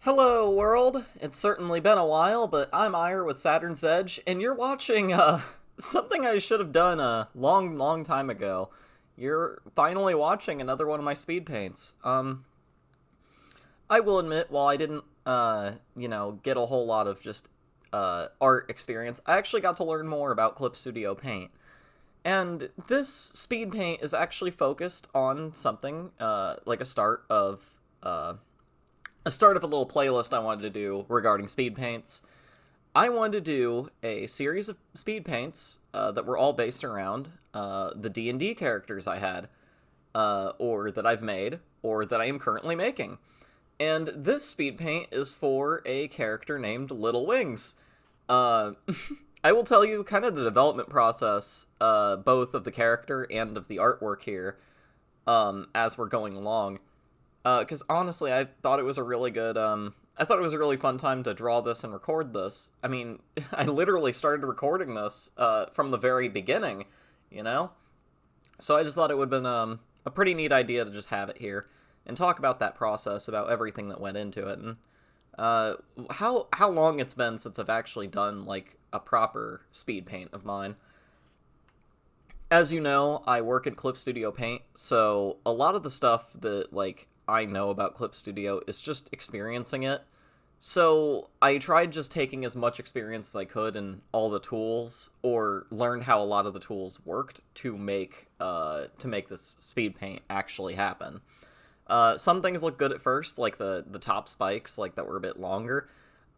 Hello, world! It's certainly been a while, but I'm Eire with Saturn's Edge, and you're watching, something I should have done a long time ago. You're finally watching another one of my speed paints. I will admit, while I didn't, get a whole lot of just, art experience, I actually got to learn more about Clip Studio Paint. And this speed paint is actually focused on something, like a start of a little playlist I wanted to do regarding speed paints. I wanted to do a series of speed paints that were all based around the D&D characters I had, or that I've made, or that I am currently making. And this speed paint is for a character named Little Wings. Uh, I will tell you kind of the development process, both of the character and of the artwork here, as we're going along. Because honestly, I thought it was a really fun time to draw this and record this. I mean, I literally started recording this, from the very beginning, you know? So I just thought it would have been, a pretty neat idea to just have it here, and talk about that process, about everything that went into it, and, how long it's been since I've actually done, like, a proper speed paint of mine. As you know, I work at Clip Studio Paint, so a lot of the stuff that, like, I know about Clip Studio is just experiencing it. So I tried just taking as much experience as I could in all the tools, or learned how a lot of the tools worked to make this speed paint actually happen. Some things look good at first, like the top spikes, like that were a bit longer.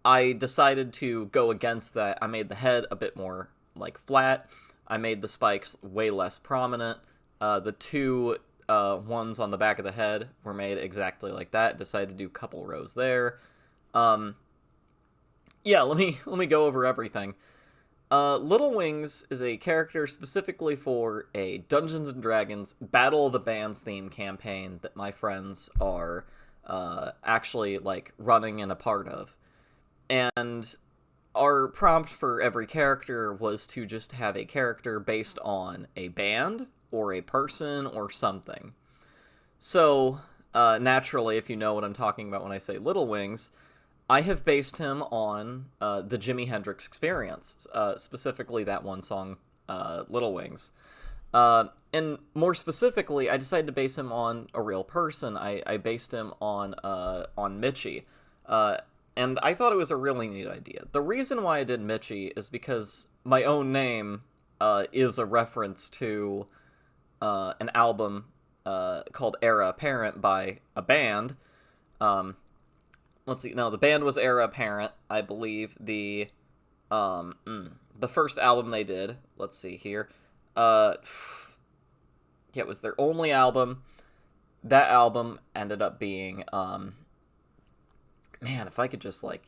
I decided to go against that. I made the head a bit more like flat. I made the spikes way less prominent. The two ones on the back of the head were made exactly like that. Decided to do a couple rows there. Um, yeah, let me go over everything. Little Wings is a character specifically for a Dungeons and Dragons Battle of the Bands theme campaign that my friends are actually like running and a part of. And our prompt for every character was to just have a character based on a band or a person or something. So, naturally, if you know what I'm talking about when I say Little Wings, I have based him on the Jimi Hendrix Experience, specifically that one song, Little Wings. And more specifically, I decided to base him on a real person. I based him on Mitchie. Uh, and I thought it was a really neat idea. The reason why I did Mitchie is because my own name is a reference to an album called Eire Apparent by a band. Um, let's see. No, the band was Eire Apparent. I believe the first album they did. Let's see here. Uh, yeah, it was their only album. That album ended up being man, if I could just like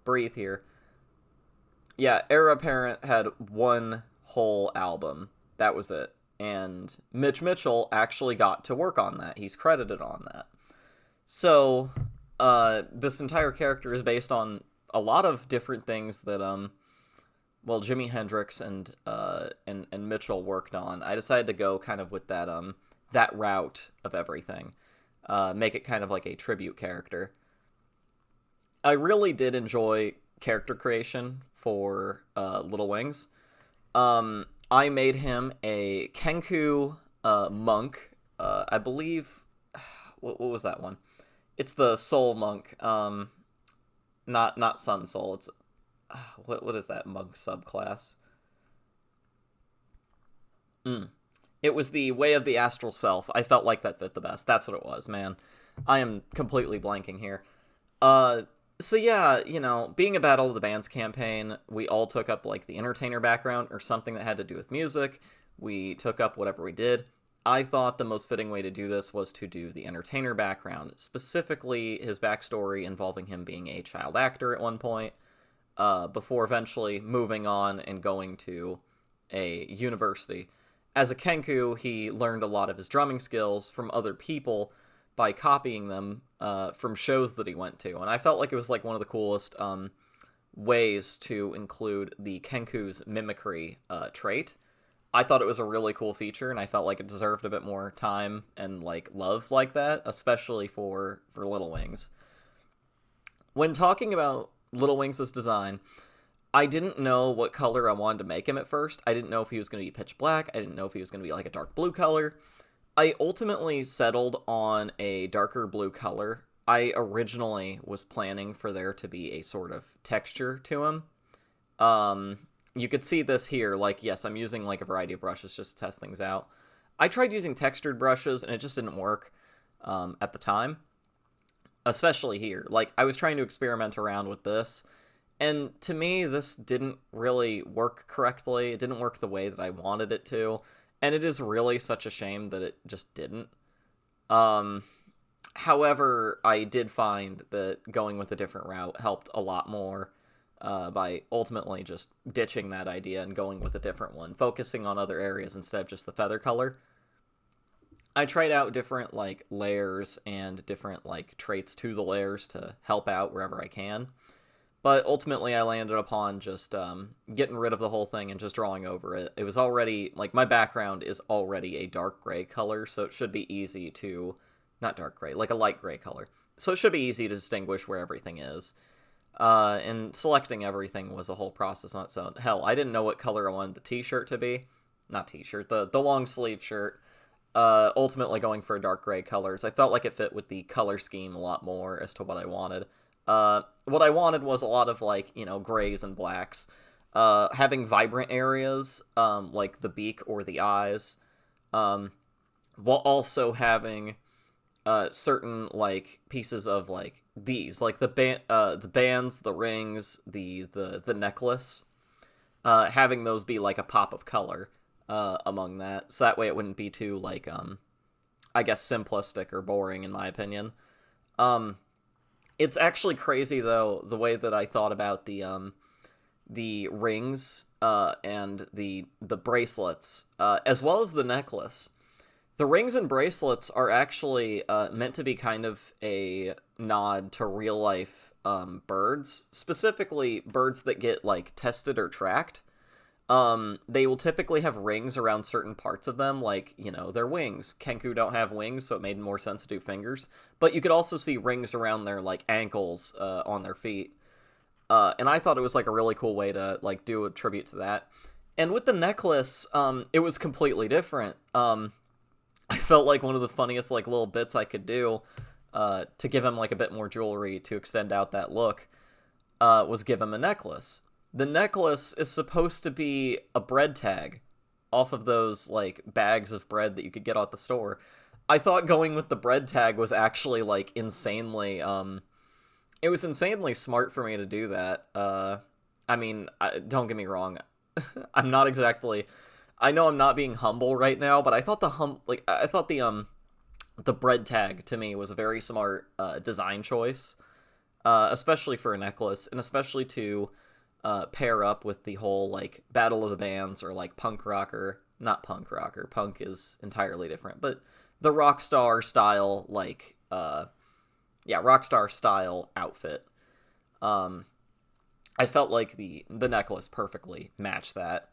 breathe here. Yeah, Eire Apparent had one whole album. That was it. And Mitch Mitchell actually got to work on that. He's credited on that. So, this entire character is based on a lot of different things that Jimi Hendrix and Mitchell worked on. I decided to go kind of with that route of everything. Make it kind of like a tribute character. I really did enjoy character creation for Little Wings. I made him a Kenku monk. I believe what was that one? It's the Soul Monk. Not Sun Soul. It's what is that monk subclass? It was the Way of the Astral Self. I felt like that fit the best. That's what it was, man. I am completely blanking here. So yeah, being a Battle of the Bands campaign, we all took up like the entertainer background or something that had to do with music. We took up whatever we did. I thought the most fitting way to do this was to do the entertainer background, specifically his backstory involving him being a child actor at one point, before eventually moving on and going to a university. As a Kenku, he learned a lot of his drumming skills from other people by copying them from shows that he went to. And I felt like it was like one of the coolest ways to include the Kenku's mimicry trait. I thought it was a really cool feature, and I felt like it deserved a bit more time and like love like that, especially for Little Wings. When talking about Little Wings' design, I didn't know what color I wanted to make him at first. I didn't know if he was going to be pitch black. I didn't know if he was going to be like a dark blue color. I ultimately settled on a darker blue color. I originally was planning for there to be a sort of texture to him. You could see this here, like, yes, I'm using, like, a variety of brushes just to test things out. I tried using textured brushes, and it just didn't work, at the time. Especially here. Like, I was trying to experiment around with this, and to me, this didn't really work correctly. It didn't work the way that I wanted it to, and it is really such a shame that it just didn't. However, I did find that going with a different route helped a lot more, by ultimately just ditching that idea and going with a different one, focusing on other areas instead of just the feather color. I tried out different, like, layers and different, like, traits to the layers to help out wherever I can. But ultimately, I landed upon just getting rid of the whole thing and just drawing over it. It was already, like, my background is already a dark gray color, so it should be easy to, not dark gray, like a light gray color. So it should be easy to distinguish where everything is. And selecting everything was a whole process on its own. Hell, I didn't know what color I wanted the t-shirt to be. Not t-shirt, the long sleeve shirt. Ultimately going for dark gray colors. I felt like it fit with the color scheme a lot more as to what I wanted. What I wanted was a lot of, like, you know, grays and blacks. Having vibrant areas, like the beak or the eyes, while also having, certain, like, pieces of, like, these, like the bands, the rings, the necklace, having those be, like, a pop of color. Among that, so that way it wouldn't be too, like, I guess simplistic or boring, in my opinion. It's actually crazy, though, the way that I thought about the rings, and the bracelets, as well as the necklace. The rings and bracelets are actually, meant to be kind of a nod to real-life, birds, specifically birds that get, like, tested or tracked. They will typically have rings around certain parts of them, like, you know, their wings. Kenku don't have wings, so it made more sense to do fingers. But you could also see rings around their, like, ankles, on their feet. And I thought it was, like, a really cool way to, like, do a tribute to that. And with the necklace, it was completely different. I felt like one of the funniest, like, little bits I could do, to give him, like, a bit more jewelry to extend out that look, was give him a necklace. The necklace is supposed to be a bread tag off of those, like, bags of bread that you could get at the store. I thought going with the bread tag was actually, like, insanely, it was insanely smart for me to do that. I mean, don't get me wrong, I'm not exactly, I know I'm not being humble right now, but I thought the bread tag, to me, was a very smart, design choice, especially for a necklace, and especially to pair up with the whole, like, Battle of the Bands, or, like, punk rocker, not punk rocker, punk is entirely different, but the rockstar style, like, rockstar style outfit. I felt like the necklace perfectly matched that.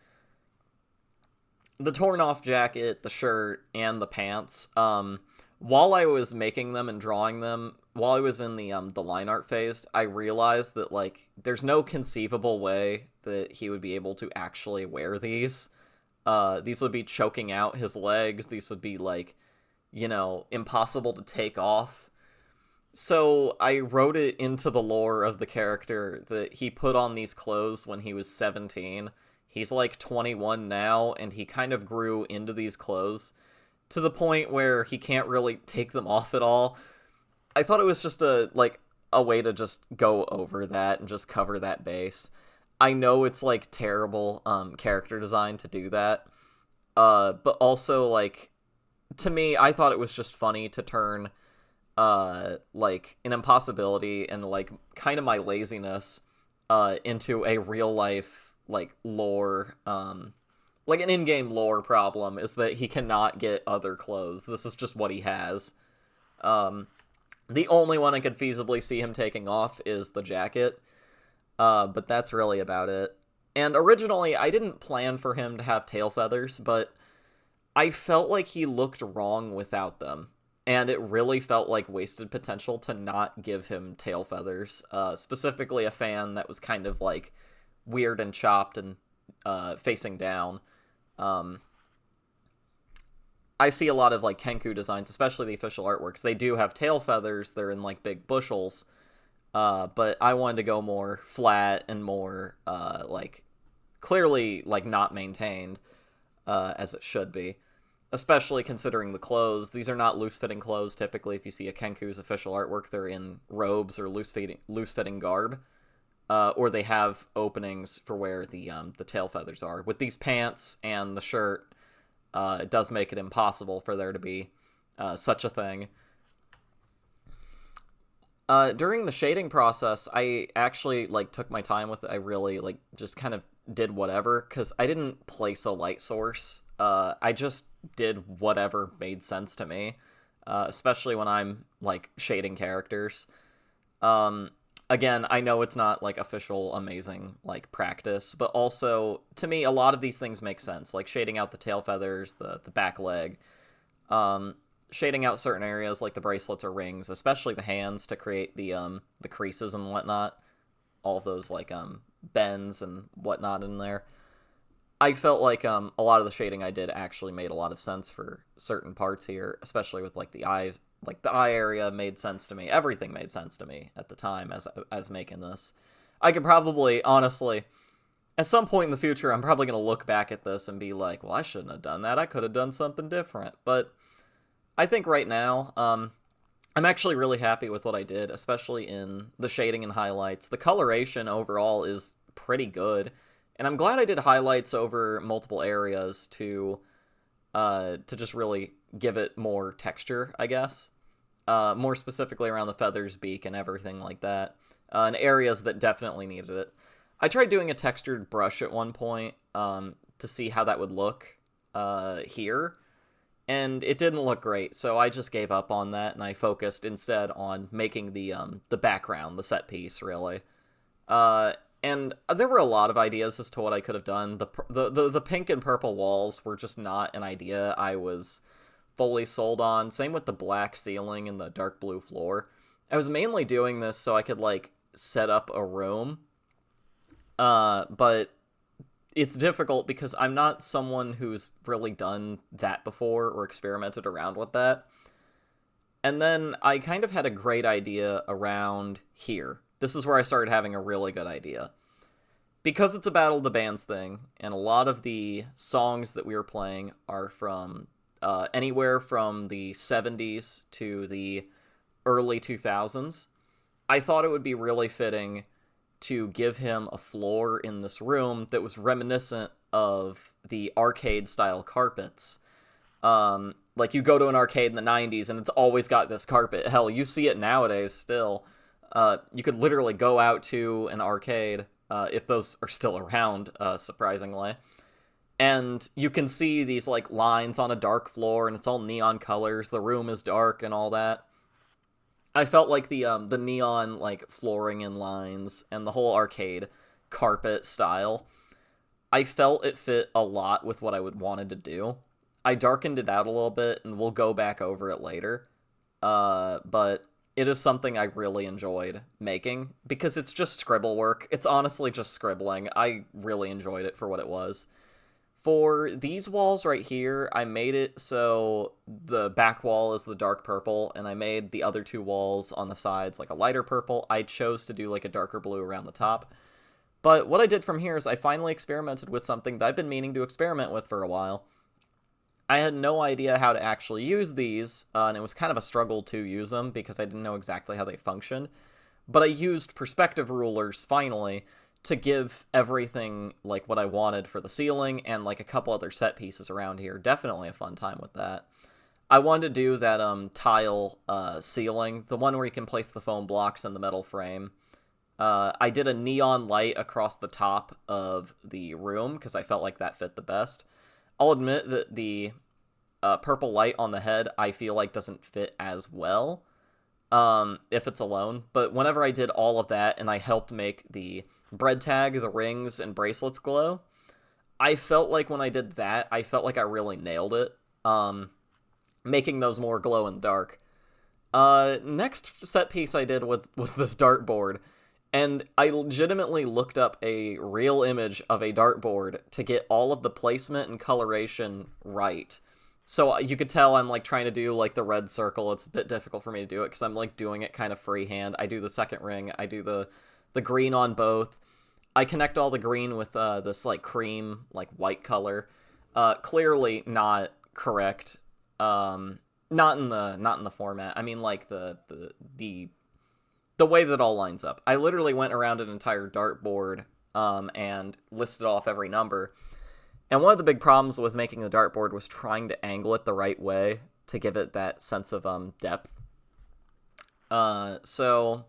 The torn off jacket, the shirt, and the pants, while I was making them and drawing them, while I was in the line art phase, I realized that, like, there's no conceivable way that he would be able to actually wear these. These would be choking out his legs. These would be, like, you know, impossible to take off. So I wrote it into the lore of the character that he put on these clothes when he was 17. He's, like, 21 now, and he kind of grew into these clothes to the point where he can't really take them off at all. I thought it was just a way to just go over that and just cover that base. I know it's, like, terrible character design to do that, but also, like, to me, I thought it was just funny to turn, like, an impossibility and, like, kind of my laziness, into a real life, like, lore, like, an in-game lore problem is that he cannot get other clothes. This is just what he has. The only one I could feasibly see him taking off is the jacket, but that's really about it. And originally, I didn't plan for him to have tail feathers, but I felt like he looked wrong without them. and it really felt like wasted potential to not give him tail feathers. Specifically, a fan that was kind of like weird and chopped and facing down. Um, I see a lot of like Kenku designs, especially the official artworks. They do have tail feathers. They're in like big bushels. But I wanted to go more flat and more like clearly like not maintained as it should be. Especially considering the clothes. These are not loose-fitting clothes. Typically, if you see a Kenku's official artwork, they're in robes or loose-fitting garb, or they have openings for where the tail feathers are. With these pants and the shirt, it does make it impossible for there to be such a thing. During the shading process, I actually like took my time with it. I really like just kind of did whatever because I didn't place a light source. I just did whatever made sense to me, especially when I'm like shading characters. Again, I know it's not like official amazing like practice, but also to me a lot of these things make sense, like shading out the tail feathers, the back leg, shading out certain areas like the bracelets or rings, especially the hands to create the creases and whatnot, all of those like bends and whatnot in there. I felt like a lot of the shading I did actually made a lot of sense for certain parts here, especially with like the eyes, like the eye area made sense to me. Everything made sense to me at the time as making this. I could probably honestly at some point in the future I'm probably going to look back at this and be like, well, I shouldn't have done that. I could have done something different. But I think right now I'm actually really happy with what I did, especially in the shading and highlights. The coloration overall is pretty good. And I'm glad I did highlights over multiple areas to just really give it more texture, I guess. More specifically around the feathers, beak, and everything like that. And areas that definitely needed it. I tried doing a textured brush at one point to see how that would look here. And it didn't look great, so I just gave up on that, and I focused instead on making the background, the set piece, really. And there were a lot of ideas as to what I could have done. The pink and purple walls were just not an idea I was fully sold on. Same with the black ceiling and the dark blue floor. I was mainly doing this so I could, like, set up a room. But it's difficult because I'm not someone who's really done that before or experimented around with that. And then I kind of had a great idea around here. This is where I started having a really good idea. Because it's a Battle of the Bands thing, and a lot of the songs that we were playing are from anywhere from the 70s to the early 2000s, I thought it would be really fitting to give him a floor in this room that was reminiscent of the arcade-style carpets. Like, you go to an arcade in the 90s, and it's always got this carpet. Hell, you see it nowadays still. You could literally go out to an arcade, if those are still around, surprisingly. And you can see these, like, lines on a dark floor, and it's all neon colors. The room is dark and all that. I felt like the neon, like, flooring and lines and the whole arcade carpet style, I felt it fit a lot with what I would wanted to do. I darkened it out a little bit, and we'll go back over it later. But it is something I really enjoyed making, because it's just scribble work. It's honestly just scribbling. I really enjoyed it for what it was. For these walls right here, I made it so the back wall is the dark purple, and I made the other two walls on the sides like a lighter purple. I chose to do like a darker blue around the top. But what I did from here is I finally experimented with something that I've been meaning to experiment with for a while. I had no idea how to actually use these, and it was kind of a struggle to use them because I didn't know exactly how they functioned. But I used perspective rulers, finally, to give everything like what I wanted for the ceiling and like a couple other set pieces around here. Definitely a fun time with that. I wanted to do that tile ceiling, the one where you can place the foam blocks in the metal frame. I did a neon light across the top of the room because I felt like that fit the best. I'll admit that the purple light on the head I feel like doesn't fit as well if it's alone. But whenever I did all of that and I helped make the bread tag, the rings, and bracelets glow, I felt like when I did that, I felt like I really nailed it. making those more glow in the dark. Next set piece I did was this dartboard, and I legitimately looked up a real image of a dartboard to get all of the placement and coloration right. So you could tell I'm, like, trying to do, like, the red circle. It's a bit difficult for me to do it, because I'm, like, doing it kind of freehand. I do the second ring, I do the green on both. I connect all the green with, this, like, cream, like, white color. Clearly not correct. Not in the format. I mean, like, the way that all lines up. I literally went around an entire dartboard, and listed off every number. And one of the big problems with making the dartboard was trying to angle it the right way to give it that sense of depth. So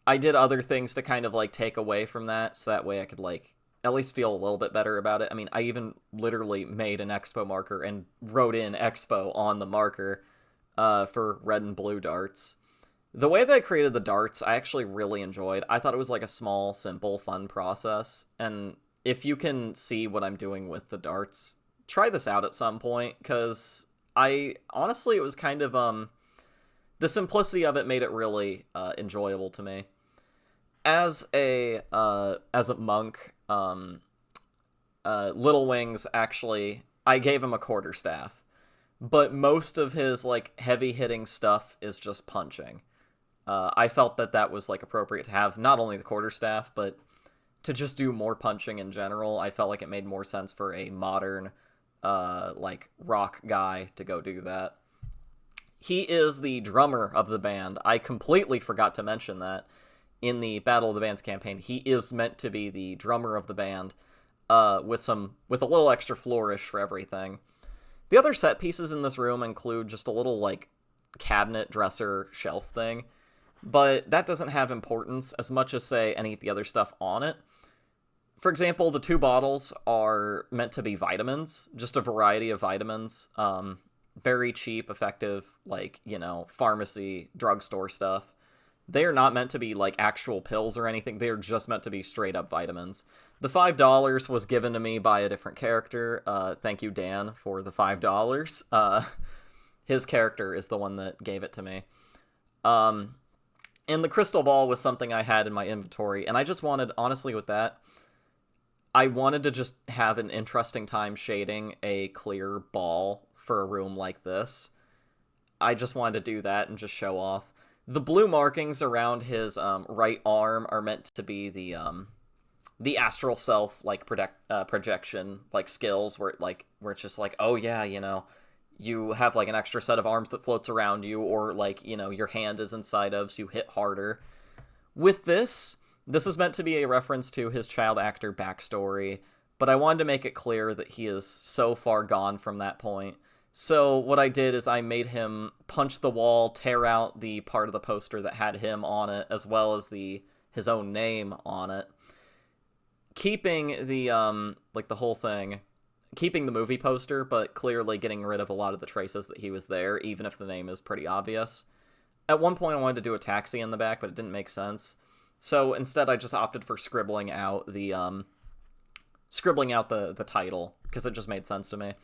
I did other things to kind of, like, take away from that, so that way I could, like, at least feel a little bit better about it. I mean, I even literally made an Expo marker and wrote in Expo on the marker for red and blue darts. The way that I created the darts, I actually really enjoyed. I thought it was, like, a small, simple, fun process, and if you can see what I'm doing with the darts, try this out at some point, because honestly, it was kind of, the simplicity of it made it really enjoyable to me. As a monk, Little Wings, actually, I gave him a quarterstaff, but most of his, like, heavy-hitting stuff is just punching. I felt that was, like, appropriate to have not only the quarterstaff, but to just do more punching in general. I felt like it made more sense for a modern, like, rock guy to go do that. He is the drummer of the band. I completely forgot to mention that in the Battle of the Bands campaign. He is meant to be the drummer of the band, with a little extra flourish for everything. The other set pieces in this room include just a little, like, cabinet dresser shelf thing, but that doesn't have importance as much as, say, any of the other stuff on it. For example, the 2 bottles are meant to be vitamins, just a variety of vitamins. Very cheap, effective, like, pharmacy, drugstore stuff. They are not meant to be, like, actual pills or anything. They are just meant to be straight-up vitamins. The $5 was given to me by a different character. Thank you, Dan, for the $5. His character is the one that gave it to me. And the crystal ball was something I had in my inventory, and I just wanted, honestly, with that, I wanted to just have an interesting time shading a clear ball for a room like this. I just wanted to do that and just show off. The blue markings around his right arm are meant to be the astral self, like, projection, like, skills, where it's just like, oh yeah, you have, like, an extra set of arms that floats around you, or, like, your hand is inside of, so you hit harder. With this is meant to be a reference to his child actor backstory, but I wanted to make it clear that he is so far gone from that point. So what I did is I made him punch the wall, tear out the part of the poster that had him on it, as well as his own name on it. Keeping the, like, the whole thing, keeping the movie poster, but clearly getting rid of a lot of the traces that he was there, even if the name is pretty obvious. At one point I wanted to do a taxi in the back, but it didn't make sense. So instead I just opted for scribbling out the title, because it just made sense to me.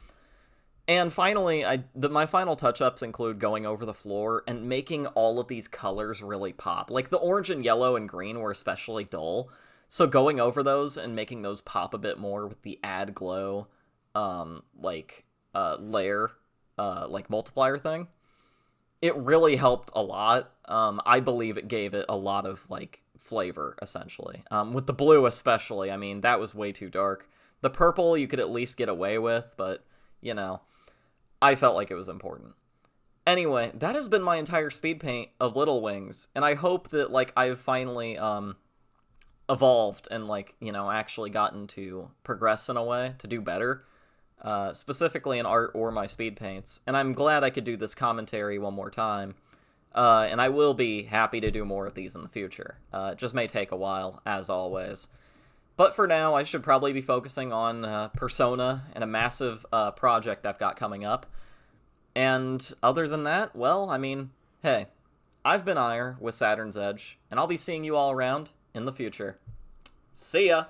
And finally, my final touch-ups include going over the floor and making all of these colors really pop. Like, the orange and yellow and green were especially dull, so going over those and making those pop a bit more with the add glow, layer, like, multiplier thing, it really helped a lot. I believe it gave it a lot of, like, flavor, essentially. With the blue especially, I mean, that was way too dark. The purple you could at least get away with, but, I felt like it was important. Anyway, that has been my entire speed paint of Little Wings, and I hope that, like, I've finally, evolved and, like, actually gotten to progress in a way, to do better, specifically in art or my speed paints, and I'm glad I could do this commentary one more time, and I will be happy to do more of these in the future. It just may take a while, as always. But for now, I should probably be focusing on Persona and a massive project I've got coming up. And other than that, well, I mean, hey, I've been Eire with Saturn's Edge, and I'll be seeing you all around in the future. See ya!